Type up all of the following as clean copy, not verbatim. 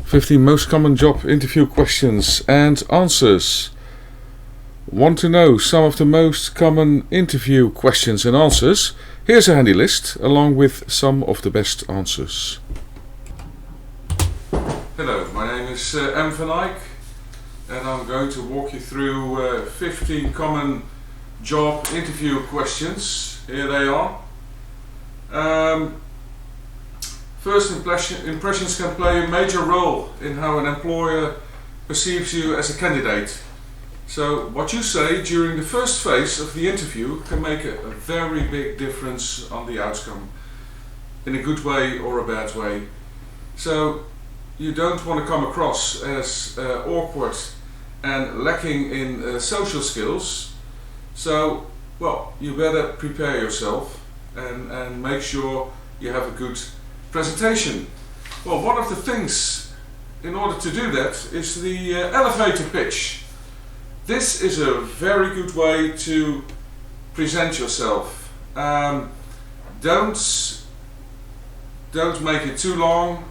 15 most common job interview questions and answers. Want to know some of the most common interview questions and answers? Here's a handy list along with some of the best answers. Hello, my name is M. van Eyck and I'm going to walk you through 15 common job interview questions. Here they are. First impressions can play a major role in how an employer perceives you as a candidate. So what you say during the first phase of the interview can make a very big difference on the outcome, in a good way or a bad way. So you don't want to come across as awkward and lacking in social skills. So, well, you better prepare yourself and make sure you have a good presentation. Well, one of the things in order to do that is the elevator pitch. This is a very good way to present yourself. Don't make it too long.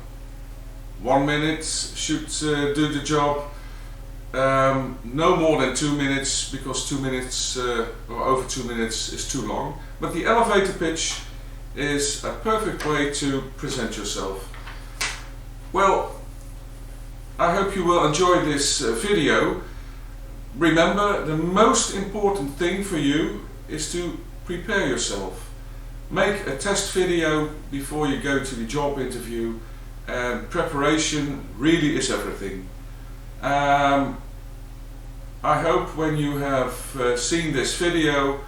1 minute should do the job. No more than 2 minutes, because 2 minutes or over 2 minutes is too long. But the elevator pitch is a perfect way to present yourself. Well, I hope you will enjoy this video. Remember, the most important thing for you is to prepare yourself. Make a test video before you go to the job interview, and preparation really is everything. I hope when you have seen this video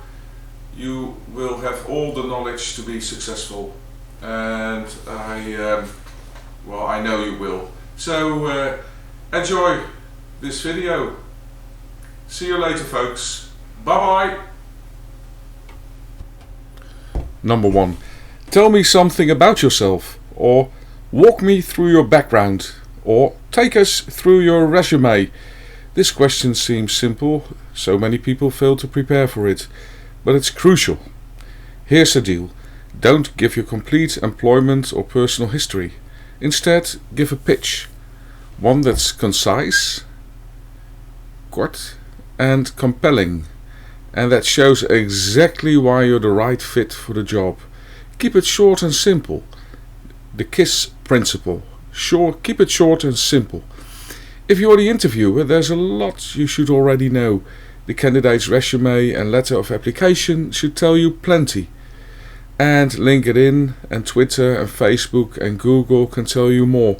you will have all the knowledge to be successful, and I know you will. So enjoy this video. See you later, folks. Bye bye. Number 1. Tell me something about yourself, or walk me through your background, or take us through your resume. This question seems simple, so many people fail to prepare for it, but it's crucial. Here's the deal. Don't give your complete employment or personal history. Instead, give a pitch. One that's concise, kort, and compelling, and that shows exactly why you're the right fit for the job. Keep it short and simple. The KISS principle. Keep it short and simple. If you're the interviewer, there's a lot you should already know. The candidate's resume and letter of application should tell you plenty. And LinkedIn and Twitter and Facebook and Google can tell you more.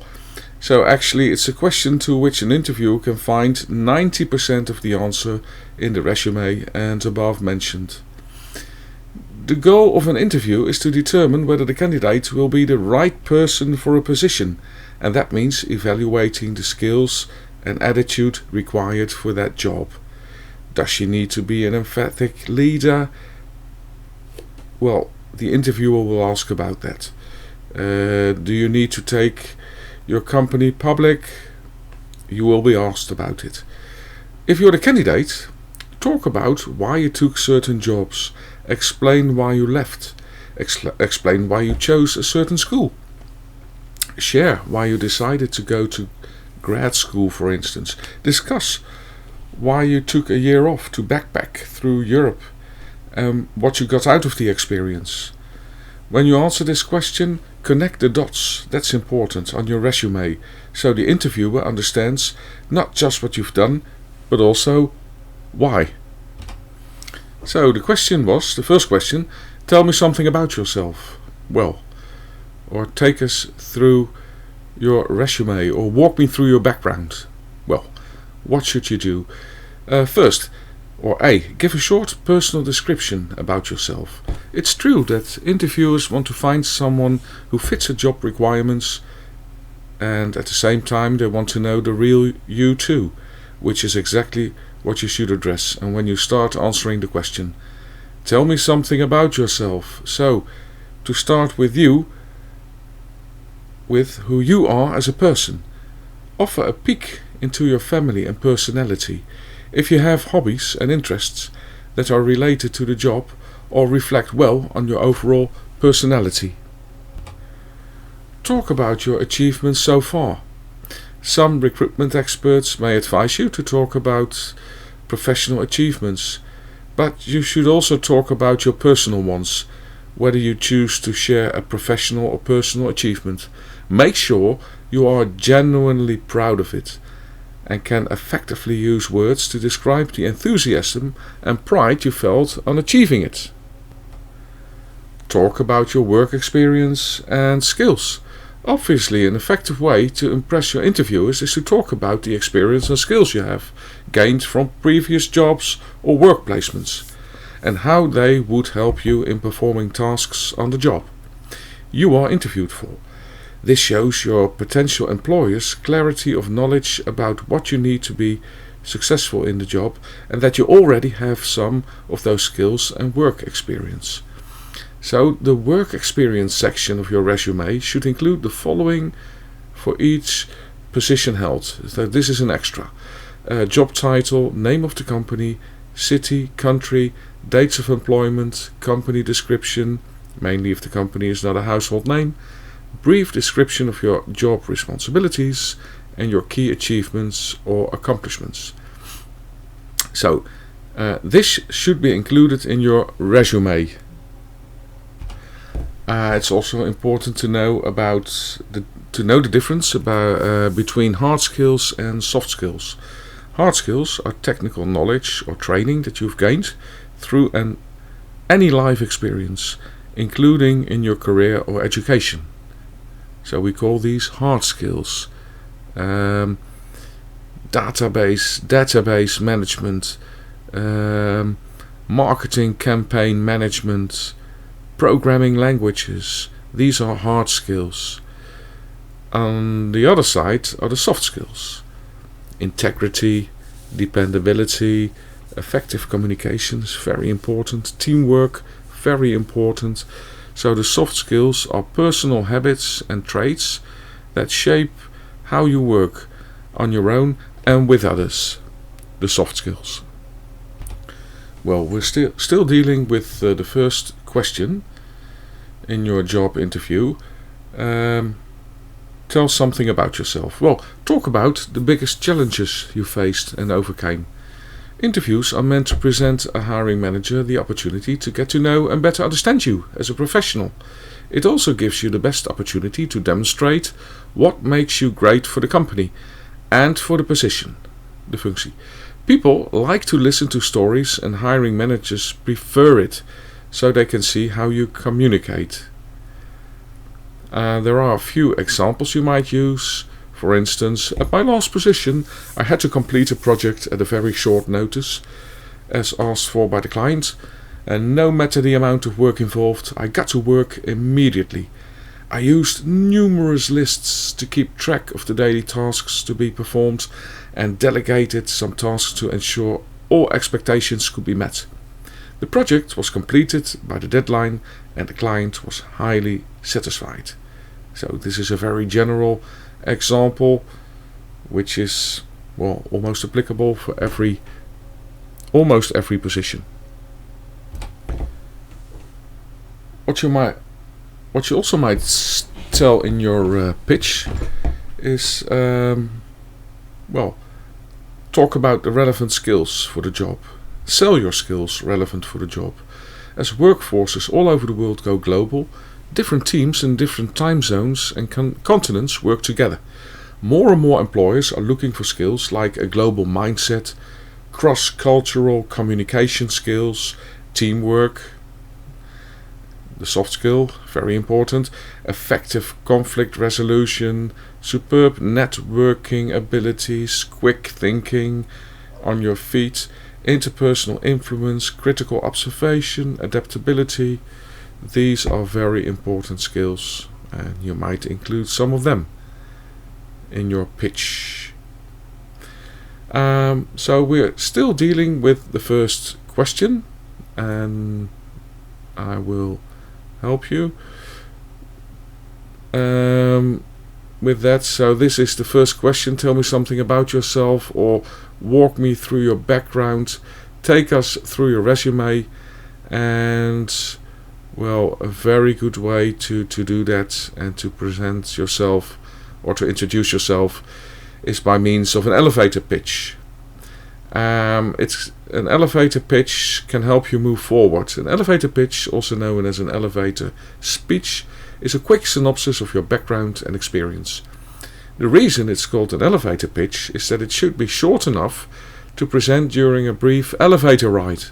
So actually it's a question to which an interviewer can find 90% of the answer in the resume and above mentioned. The goal of an interview is to determine whether the candidate will be the right person for a position, and that means evaluating the skills and attitude required for that job. Does she need to be an emphatic leader? Well, the interviewer will ask about that. Do you need to take your company public? You will be asked about it. If you're the candidate, talk about why you took certain jobs. Explain why you left. Explain why you chose a certain school. Share why you decided to go to grad school, for instance. Discuss why you took a year off to backpack through Europe, what you got out of the experience. When you answer this question, connect the dots, that's important, on your resume, so the interviewer understands not just what you've done, but also why. So the first question, tell me something about yourself. Well, or take us through your resume, or walk me through your background. Well, what should you do? First, or A, give a short personal description about yourself. It's true that interviewers want to find someone who fits the job requirements, and at the same time they want to know the real you too, which is exactly what you should address. And when you start answering the question, tell me something about yourself. So, to start with you, with who you are as a person. Offer a peek into your family and personality. If you have hobbies and interests that are related to the job or reflect well on your overall personality. Talk about your achievements so far. Some recruitment experts may advise you to talk about professional achievements, but you should also talk about your personal ones, whether you choose to share a professional or personal achievement. Make sure you are genuinely proud of it and can effectively use words to describe the enthusiasm and pride you felt on achieving it. Talk about your work experience and skills. Obviously, an effective way to impress your interviewers is to talk about the experience and skills you have gained from previous jobs or work placements, and how they would help you in performing tasks on the job you are interviewed for. This shows your potential employers clarity of knowledge about what you need to be successful in the job, and that you already have some of those skills and work experience. So the work experience section of your resume should include the following for each position held. So this is an extra. Job title, name of the company, city, country, dates of employment, company description, mainly if the company is not a household name, brief description of your job responsibilities, and your key achievements or accomplishments. So this should be included in your resume. It's also important to know the difference between hard skills and soft skills. Hard skills are technical knowledge or training that you've gained through any life experience, including in your career or education. So we call these hard skills. Database management, marketing campaign management, programming languages. These are hard skills. On the other side are the soft skills. Integrity, dependability, effective communication is very important. Teamwork, very important. So the soft skills are personal habits and traits that shape how you work on your own and with others. The soft skills. Well, we're still dealing with the first question in your job interview. Tell something about yourself. Well, talk about the biggest challenges you faced and overcame. Interviews are meant to present a hiring manager the opportunity to get to know and better understand you as a professional. It also gives you the best opportunity to demonstrate what makes you great for the company and for the position, the functie. People like to listen to stories, and hiring managers prefer it so they can see how you communicate. There are a few examples you might use. For instance, at my last position, I had to complete a project at a very short notice, as asked for by the client, and no matter the amount of work involved, I got to work immediately. I used numerous lists to keep track of the daily tasks to be performed, and delegated some tasks to ensure all expectations could be met. The project was completed by the deadline, and the client was highly satisfied. So this is a very general example, which is almost applicable for almost every position. What you also might tell in your pitch is talk about the relevant skills for the job. Sell your skills relevant for the job. As workforces all over the world go global, different teams in different time zones and continents work together. More and more employers are looking for skills like a global mindset, cross-cultural communication skills, teamwork, the soft skill, very important, effective conflict resolution, superb networking abilities, quick thinking, on your feet, interpersonal influence, critical observation, adaptability. These are very important skills, and you might include some of them in your pitch. So we're still dealing with the first question, and I will help you with that. So this is the first question. Tell me something about yourself, or walk me through your background. Take us through your resume. And a very good way to do that and to present yourself or to introduce yourself is by means of an elevator pitch. It's an elevator pitch can help you move forward. An elevator pitch, also known as an elevator speech, is a quick synopsis of your background and experience. The reason it's called an elevator pitch is that it should be short enough to present during a brief elevator ride.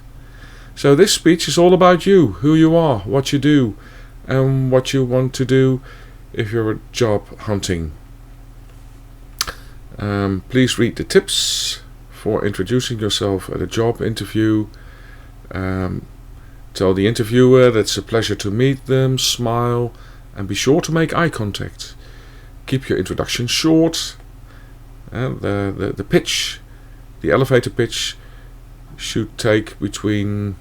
So this speech is all about you, who you are, what you do, and what you want to do if you're job hunting. Please read the tips for introducing yourself at a job interview. Tell the interviewer that it's a pleasure to meet them, smile, and be sure to make eye contact. Keep your introduction short. The pitch, the elevator pitch, should take between,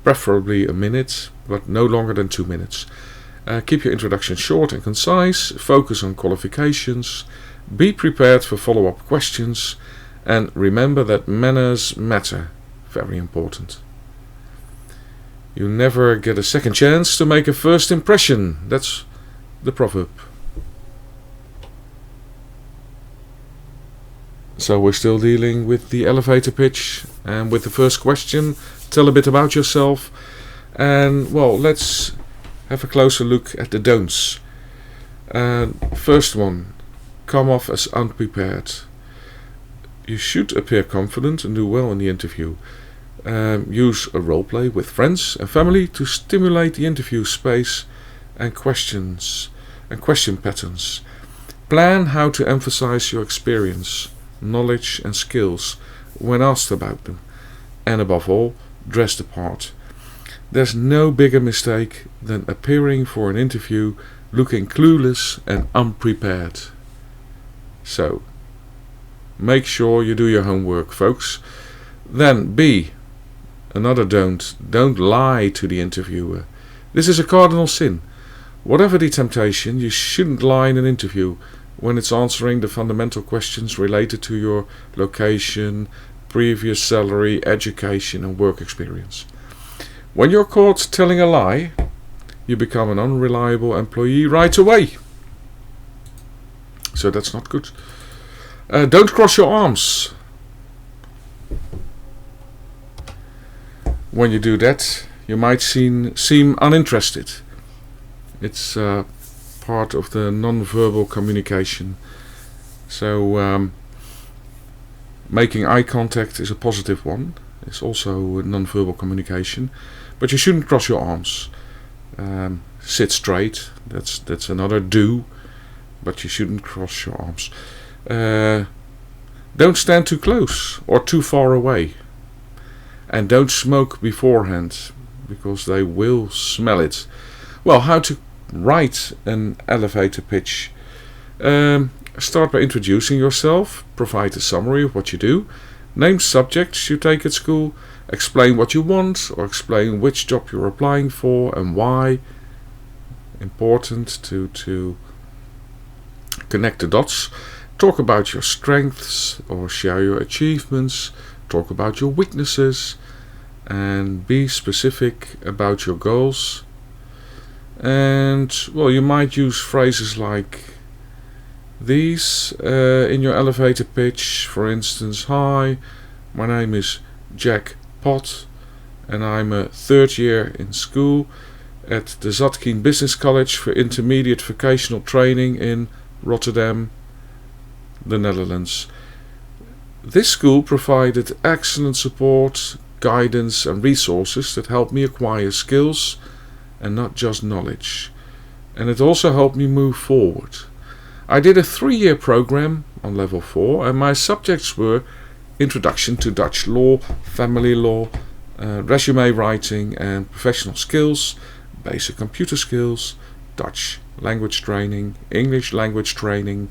preferably a minute, but no longer than 2 minutes. Keep your introduction short and concise. Focus on qualifications. Be prepared for follow-up questions. And remember that manners matter. Very important. You never get a second chance to make a first impression. That's the proverb. So we're still dealing with the elevator pitch, and with the first question, tell a bit about yourself. And let's have a closer look at the don'ts. First one, come off as unprepared. You should appear confident and do well in the interview. Use a role play with friends and family to stimulate the interview space and question patterns. Plan how to emphasize your experience, knowledge and skills when asked about them. And above all, dress the part. There's no bigger mistake than appearing for an interview looking clueless and unprepared. So, make sure you do your homework, folks. Then B, another don't lie to the interviewer. This is a cardinal sin. Whatever the temptation, you shouldn't lie in an interview when it's answering the fundamental questions related to your location, previous salary, education and work experience. When you're caught telling a lie, you become an unreliable employee right away. So that's not good. Don't cross your arms. When you do that, you might seem uninterested. It's part of the non-verbal communication. So making eye contact is a positive one. It's also non-verbal communication. But you shouldn't cross your arms. Sit straight. That's another do. But you shouldn't cross your arms. Don't stand too close or too far away. And don't smoke beforehand, because they will smell it. Well, how to write an elevator pitch? Start by introducing yourself. Provide a summary of what you do. Name subjects you take at school. Explain what you want, or explain which job you're applying for and why. Important to connect the dots. Talk about your strengths or share your achievements. Talk about your weaknesses and be specific about your goals. And you might use phrases like these in your elevator pitch. For instance, hi, my name is Jack Pott and I'm a third year in school at the Zatkien Business College for intermediate vocational training in Rotterdam, the Netherlands. This school provided excellent support, guidance and resources that helped me acquire skills and not just knowledge. And it also helped me move forward. I did a 3-year program on level 4 and my subjects were Introduction to Dutch Law, Family Law, Resume Writing and Professional Skills, Basic Computer Skills, Dutch Language Training, English Language Training,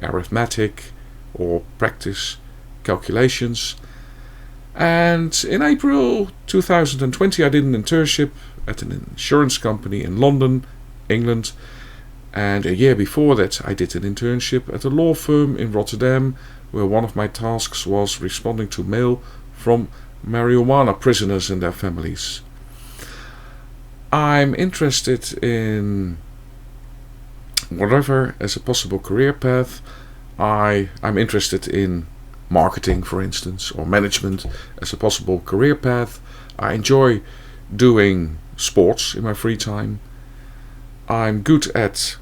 Arithmetic or Practice Calculations. And in April 2020 I did an internship at an insurance company in London, England, and a year before that I did an internship at a law firm in Rotterdam, where one of my tasks was responding to mail from marijuana prisoners and their families. I'm interested in Whatever as a possible career path, I'm interested in marketing, for instance, or management as a possible career path. I enjoy doing sports in my free time. I'm good at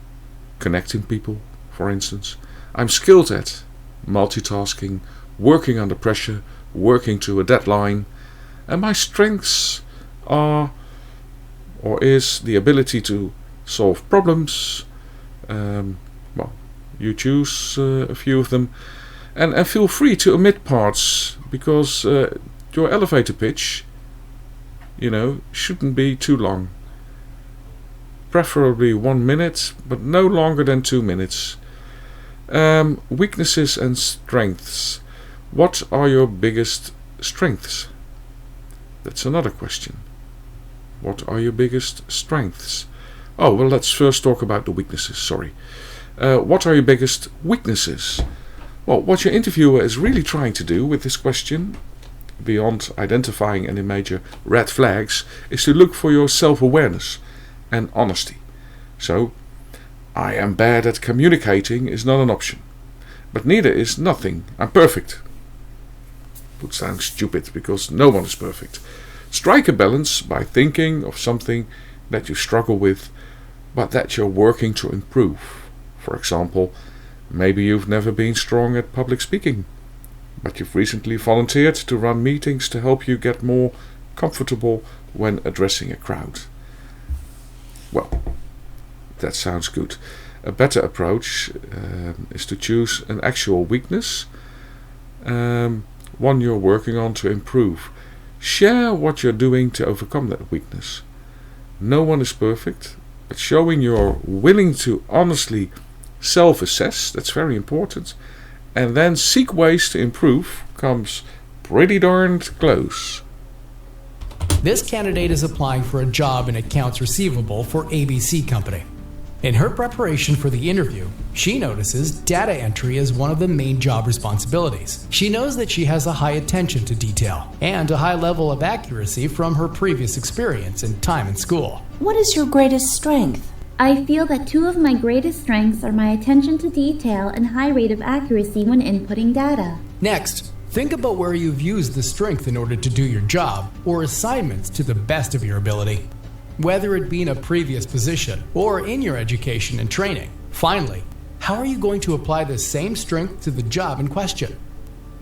connecting people, for instance. I'm skilled at multitasking, working under pressure, working to a deadline. And my strengths are or is the ability to solve problems. Well, you choose a few of them. And feel free to omit parts, because your elevator pitch, shouldn't be too long. Preferably 1 minute, but no longer than 2 minutes. Weaknesses and strengths. What are your biggest strengths? That's another question. What are your biggest strengths? Oh, well, let's first talk about the weaknesses, sorry. What are your biggest weaknesses? Well, what your interviewer is really trying to do with this question, beyond identifying any major red flags, is to look for your self-awareness and honesty. So, I am bad at communicating is not an option. But neither is nothing. I'm perfect. Would sound stupid, because no one is perfect. Strike a balance by thinking of something that you struggle with, but that you're working to improve. For example, maybe you've never been strong at public speaking, but you've recently volunteered to run meetings to help you get more comfortable when addressing a crowd. Well, that sounds good. A better approach is to choose an actual weakness, one you're working on to improve. Share what you're doing to overcome that weakness. No one is perfect, but showing you're willing to honestly self-assess, that's very important, and then seek ways to improve comes pretty darned close. This candidate is applying for a job in accounts receivable for ABC Company. In her preparation for the interview, she notices data entry is one of the main job responsibilities. She knows that she has a high attention to detail and a high level of accuracy from her previous experience and time in school. What is your greatest strength? I feel that two of my greatest strengths are my attention to detail and high rate of accuracy when inputting data. Next, think about where you've used the strength in order to do your job or assignments to the best of your ability, whether it be in a previous position or in your education and training. Finally, how are you going to apply the same strength to the job in question?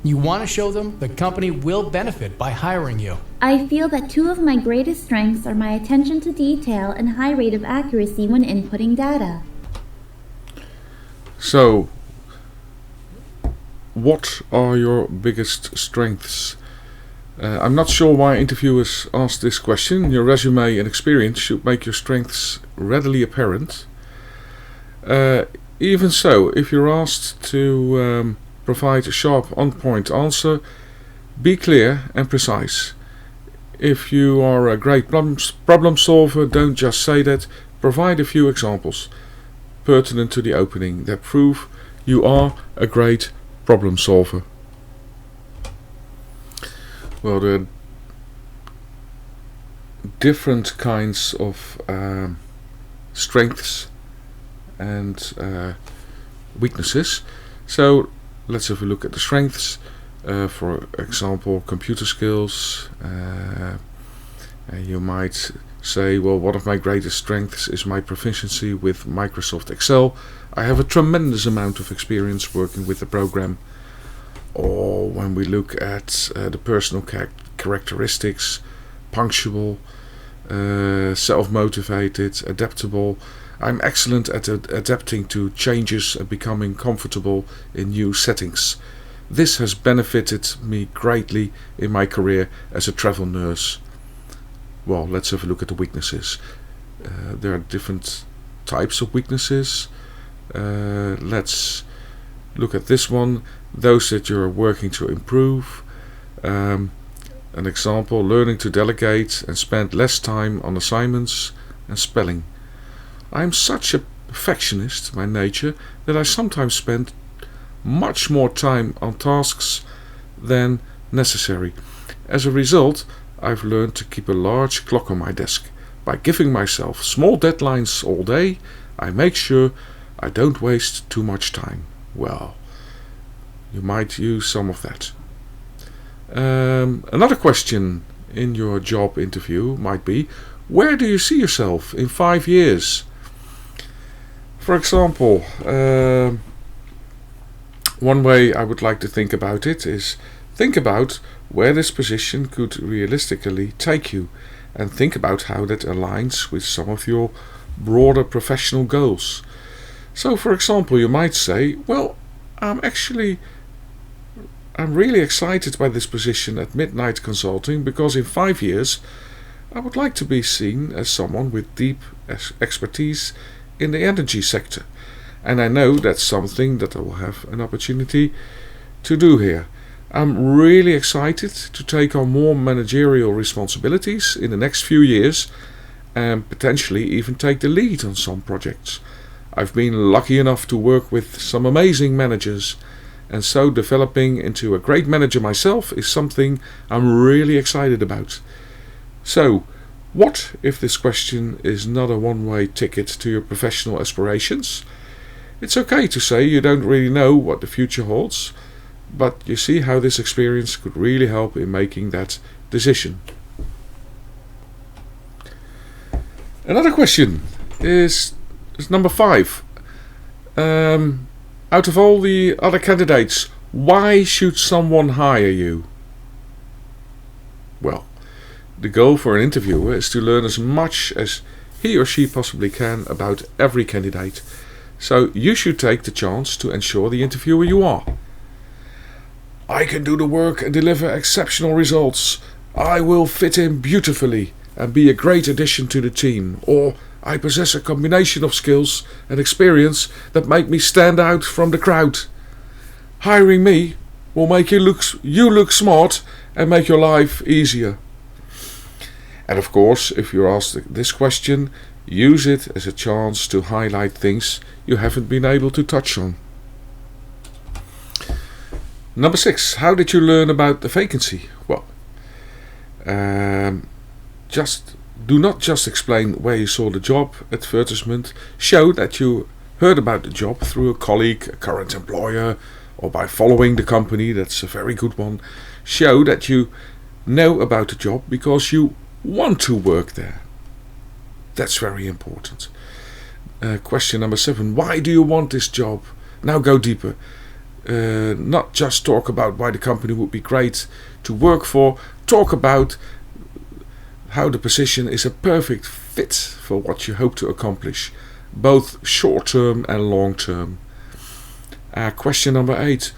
You want to show them the company will benefit by hiring you. I feel that two of my greatest strengths are my attention to detail and high rate of accuracy when inputting data. So, what are your biggest strengths? I'm not sure why interviewers ask this question. Your resume and experience should make your strengths readily apparent. Even so, if you're asked to provide a sharp, on-point answer, be clear and precise. If you are a great problem solver, don't just say that. Provide a few examples pertinent to the opening that prove you are a great problem solver. Well, there are different kinds of strengths and weaknesses. So let's have a look at the strengths. For example, computer skills. You might say, well, one of my greatest strengths is my proficiency with Microsoft Excel. I have a tremendous amount of experience working with the program. Or when we look at the personal characteristics, punctual, self-motivated, adaptable. I'm excellent at adapting to changes and becoming comfortable in new settings. This has benefited me greatly in my career as a travel nurse. Well, let's have a look at the weaknesses. There are different types of weaknesses. Let's look at this one. Those that you're working to improve. An example, learning to delegate and spend less time on assignments and spelling. I'm such a perfectionist by nature that I sometimes spend much more time on tasks than necessary. As a result, I've learned to keep a large clock on my desk. By giving myself small deadlines all day, I make sure I don't waste too much time. Well, you might use some of that. Another question in your job interview might be, where do you see yourself in 5 years? For example, one way I would like to think about it is think about where this position could realistically take you, and think about how that aligns with some of your broader professional goals. So, for example, you might say, well, I'm really excited by this position at Midnight Consulting because in 5 years I would like to be seen as someone with deep expertise in the energy sector, and I know that's something that I will have an opportunity to do here. I'm really excited to take on more managerial responsibilities in the next few years and potentially even take the lead on some projects. I've been lucky enough to work with some amazing managers, and so developing into a great manager myself is something I'm really excited about. So, what if this question is not a one-way ticket to your professional aspirations? It's okay to say you don't really know what the future holds, but you see how this experience could really help in making that decision. Another question is number 5. Out of all the other candidates, why should someone hire you? Well, the goal for an interviewer is to learn as much as he or she possibly can about every candidate. So you should take the chance to ensure the interviewer you are. I can do the work and deliver exceptional results. I will fit in beautifully and be a great addition to the team. Or I possess a combination of skills and experience that make me stand out from the crowd. Hiring me will make you look smart and make your life easier. And of course, if you're asked this question, use it as a chance to highlight things you haven't been able to touch on. Number 6. How did you learn about the vacancy? Well, do not just explain where you saw the job advertisement. Show that you heard about the job through a colleague, a current employer, or by following the company. That's a very good one. Show that you know about the job because you want to work there. That's very important. Question number 7. Why do you want this job? Now go deeper. Not just talk about why the company would be great to work for. Talk about how the position is a perfect fit for what you hope to accomplish, both short-term and long-term. Question number 8.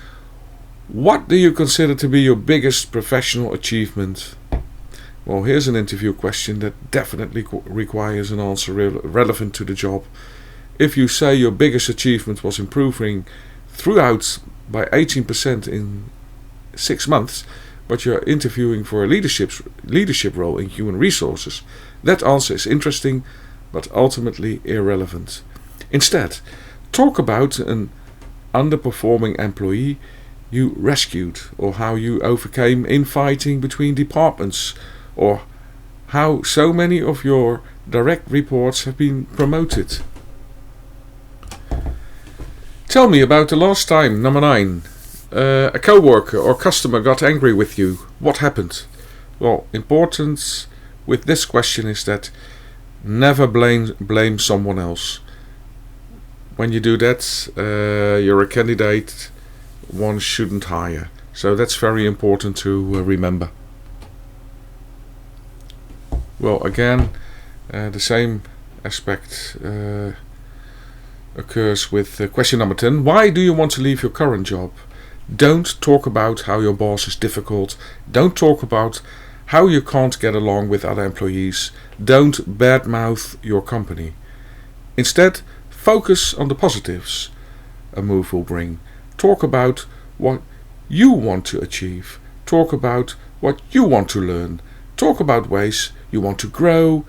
What do you consider to be your biggest professional achievement? Well, here's an interview question that definitely requires an answer relevant to the job. If you say your biggest achievement was improving throughout by 18% in 6 months, but you're interviewing for a leadership role in human resources, that answer is interesting, but ultimately irrelevant. Instead, talk about an underperforming employee you rescued, or how you overcame infighting between departments, or how so many of your direct reports have been promoted. Tell me about the last time, number 9, a co-worker or customer got angry with you. What happened? Well, important with this question is that never blame someone else. When you do that, you're a candidate one shouldn't hire. So that's very important to remember. Well, again, the same aspect occurs with question number 10. Why do you want to leave your current job? Don't talk about how your boss is difficult. Don't talk about how you can't get along with other employees. Don't badmouth your company. Instead, focus on the positives a move will bring. Talk about what you want to achieve. Talk about what you want to learn. Talk about ways you want to grow,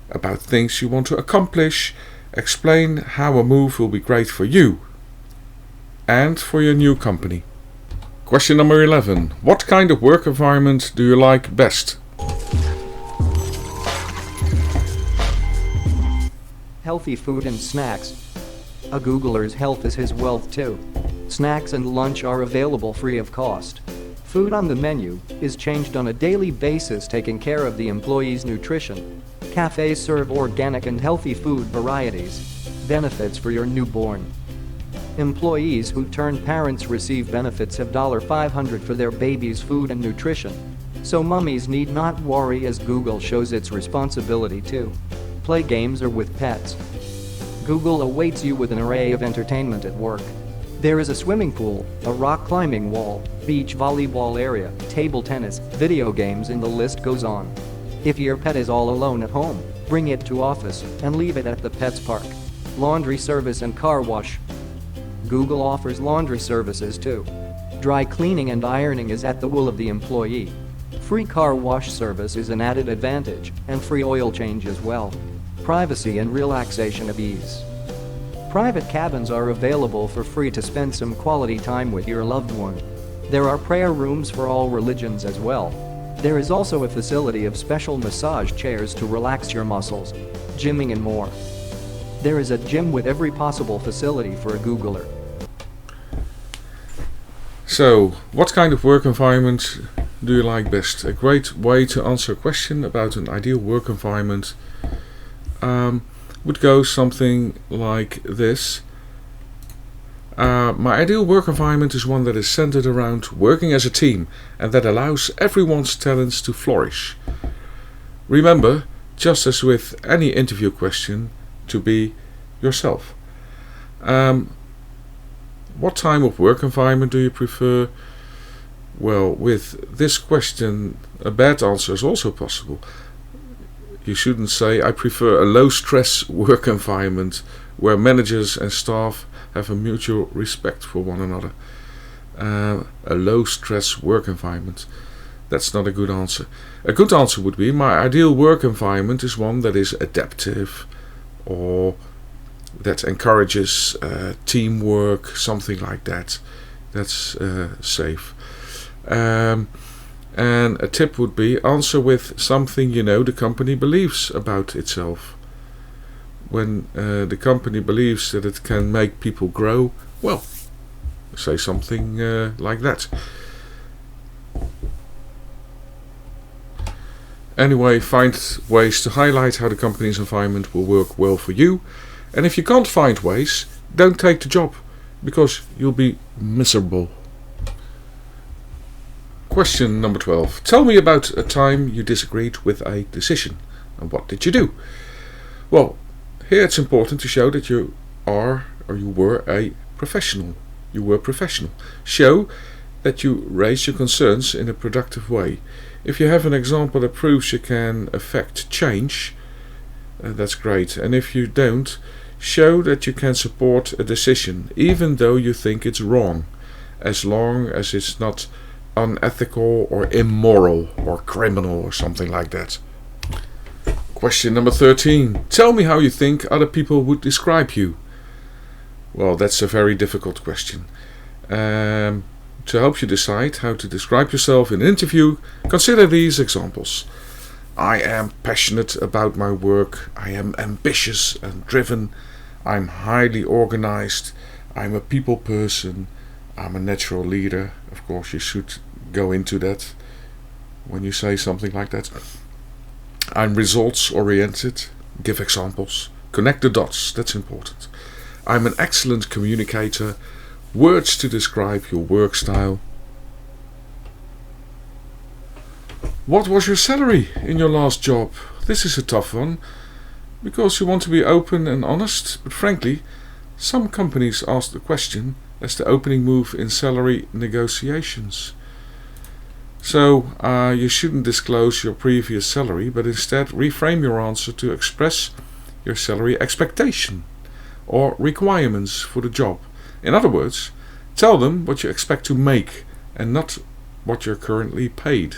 about things you want to accomplish. Explain how a move will be great for you and for your new company. Question number 11. What kind of work environment do you like best? Healthy food and snacks. A Googler's health is his wealth too. Snacks and lunch are available free of cost. Food on the menu is changed on a daily basis, taking care of the employee's nutrition. Cafes serve organic and healthy food varieties. Benefits for your newborn. Employees who turn parents receive benefits of $500 for their baby's food and nutrition. So mummies need not worry, as Google shows its responsibility to play games or with pets. Google awaits you with an array of entertainment at work. There is a swimming pool, a rock climbing wall, beach volleyball area, table tennis, video games, and the list goes on. If your pet is all alone at home, bring it to office and leave it at the pet's park. Laundry service and car wash. Google offers laundry services too. Dry cleaning and ironing is at the will of the employee. Free car wash service is an added advantage, and free oil change as well. Privacy and relaxation of ease. Private cabins are available for free to spend some quality time with your loved one. There are prayer rooms for all religions as well. There is also a facility of special massage chairs to relax your muscles, gymming and more. There is a gym with every possible facility for a Googler. So, what kind of work environment do you like best? A great way to answer a question about an ideal work environment would go something like this. My ideal work environment is one that is centered around working as a team and that allows everyone's talents to flourish. Remember, just as with any interview question, to be yourself. What type of work environment do you prefer? Well, with this question, a bad answer is also possible. You shouldn't say, I prefer a low-stress work environment where managers and staff have a mutual respect for one another. A low-stress work environment. That's not a good answer. A good answer would be, my ideal work environment is one that is adaptive or that encourages teamwork, something like that. That's safe. And a tip would be, answer with something you know the company believes about itself. When the company believes that it can make people grow, well, say something like that. Anyway, find ways to highlight how the company's environment will work well for you. And if you can't find ways, don't take the job, because you'll be miserable. Question number 12. Tell me about a time you disagreed with a decision. And what did you do? Well, here it's important to show that you are or you were a professional. You were professional. Show that you raise your concerns in a productive way. If you have an example that proves you can affect change, that's great. And if you don't, show that you can support a decision even though you think it's wrong, as long as it's not unethical or immoral or criminal or something like that. Question number 13. Tell me how you think other people would describe you. Well, that's a very difficult question. To help you decide how to describe yourself in an interview, consider these examples. I am passionate about my work. I am ambitious and driven. I'm highly organized. I'm a people person. I'm a natural leader. Of course, you should go into that when you say something like that. I'm results oriented. Give examples. Connect the dots. That's important. I'm an excellent communicator. Words to describe your work style. What was your salary in your last job? This is a tough one, because you want to be open and honest, but frankly, some companies ask the question as the opening move in salary negotiations. So you shouldn't disclose your previous salary, but instead reframe your answer to express your salary expectation or requirements for the job. In other words, tell them what you expect to make and not what you're currently paid.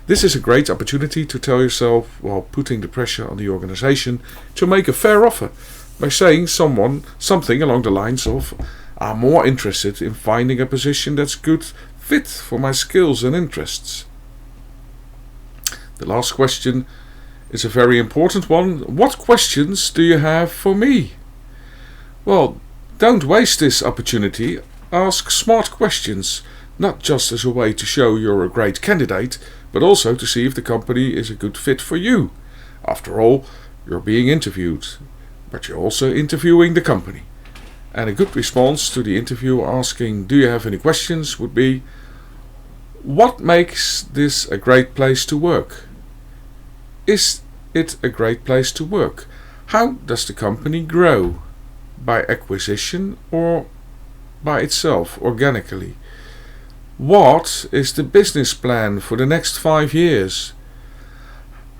This is a great opportunity to tell yourself, while putting the pressure on the organization, to make a fair offer by saying something along the lines of, I'm more interested in finding a position that's good fit for my skills and interests. The last question is a very important one. What questions do you have for me? Well, Don't waste this opportunity. Ask smart questions, not just as a way to show you're a great candidate, but also to see if the company is a good fit for you. After all, you're being interviewed, but you're also interviewing the company. And a good response to the interview asking, "Do you have any questions?" would be, "What makes this a great place to work? Is it a great place to work? How does the company grow? By acquisition or by itself, organically? What is the business plan for the next 5 years?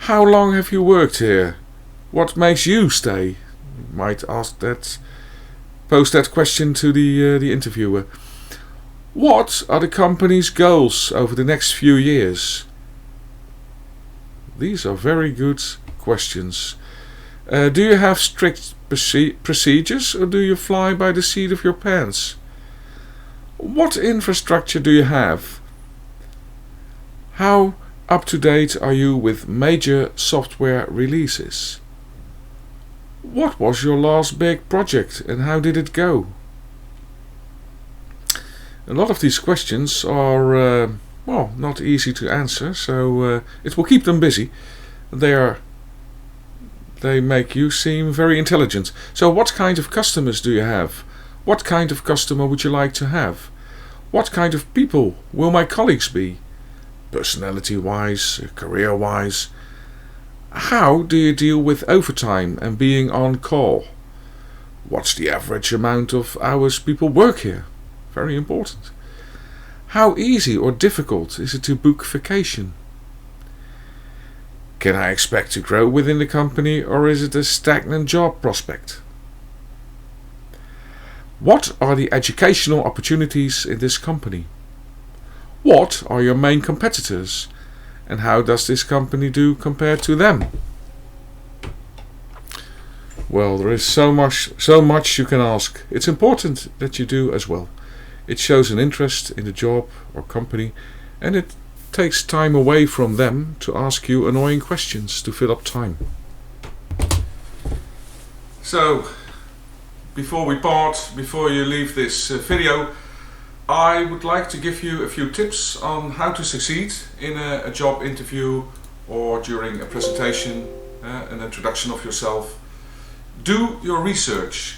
How long have you worked here? What makes you stay?" You might pose that question to the interviewer. "What are the company's goals over the next few years?" These are very good questions. Do you have strict procedures, or do you fly by the seat of your pants? What infrastructure do you have? How up to date are you with major software releases? What was your last big project and how did it go? A lot of these questions are not easy to answer, so it will keep them busy. They make you seem very intelligent. So what kind of customers do you have? What kind of customer would you like to have? What kind of people will my colleagues be? Personality-wise, career-wise. How do you deal with overtime and being on call? What's the average amount of hours people work here? Very important. How easy or difficult is it to book vacation? Can I expect to grow within the company, or is it a stagnant job prospect? What are the educational opportunities in this company? What are your main competitors, and how does this company do compared to them? Well, there is so much you can ask. It's important that you do as well. It shows an interest in the job or company, and it takes time away from them to ask you annoying questions to fill up time. So, before we part, before you leave this video, I would like to give you a few tips on how to succeed in a job interview or during a presentation, an introduction of yourself. Do your research.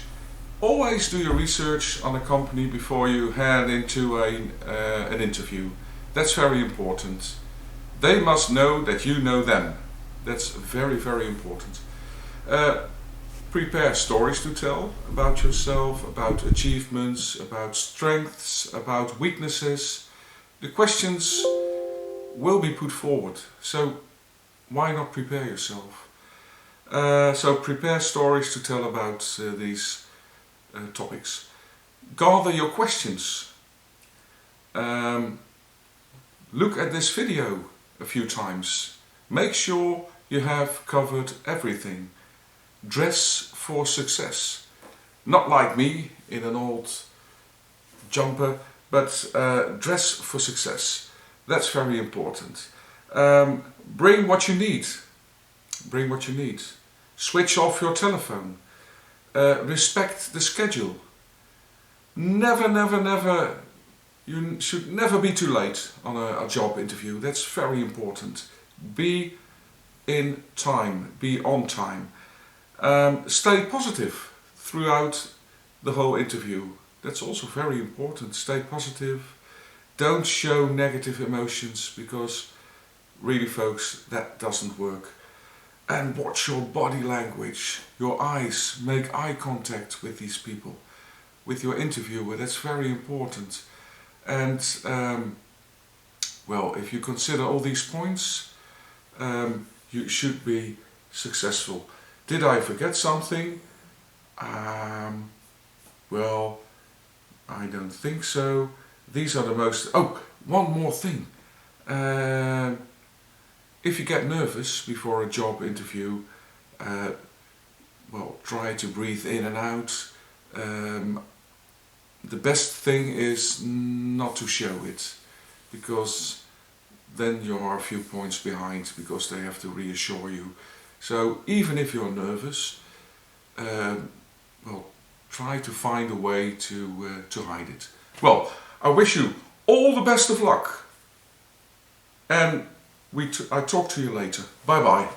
Always do your research on a company before you head into an interview. That's very important. They must know that you know them. That's very, very important. Prepare stories to tell about yourself, about achievements, about strengths, about weaknesses. The questions will be put forward, so why not prepare yourself? So prepare stories to tell about these topics. Gather your questions. Look at this video a few times. Make sure you have covered everything. Dress for success. Not like me in an old jumper, but dress for success. That's very important. Bring what you need. Bring what you need. Switch off your telephone. Respect the schedule. Never, you should never be too late on a job interview. That's very important. Be in time. Be on time. Stay positive throughout the whole interview. That's also very important. Stay positive. Don't show negative emotions, because really, folks, that doesn't work. And watch your body language, your eyes. Make eye contact with these people, with your interviewer. That's very important. And well, if you consider all these points, you should be successful. Did I forget something? Well, I don't think so. These are the most... Oh, one more thing. If you get nervous before a job interview, well, try to breathe in and out. The best thing is not to show it, because then you are a few points behind, because they have to reassure you. So even if you're nervous, well, try to find a way to hide it. Well, I wish you all the best of luck. And I talk to you later. Bye bye.